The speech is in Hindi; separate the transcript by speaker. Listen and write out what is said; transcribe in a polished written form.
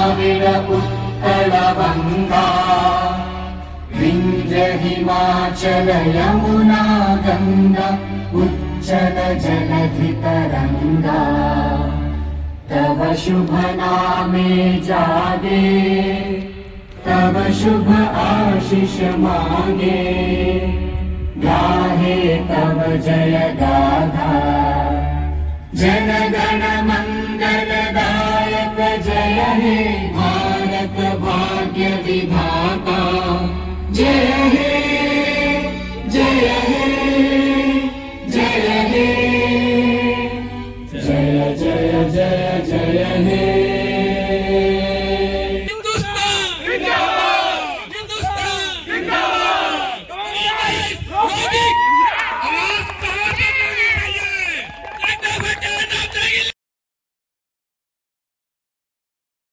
Speaker 1: द्राविड उत्कल गंगा विंध्य हिमाचल यमुना गंगा उच्चल जलधि तरंगा तव शुभ नामे जागे तव शुभ आशीष मांगे गाहे तव जय गाथा जन गण मंगलदायक जय हे भारत भाग्य विधाता जय हे जय हे जय हे जय जय जय जय हे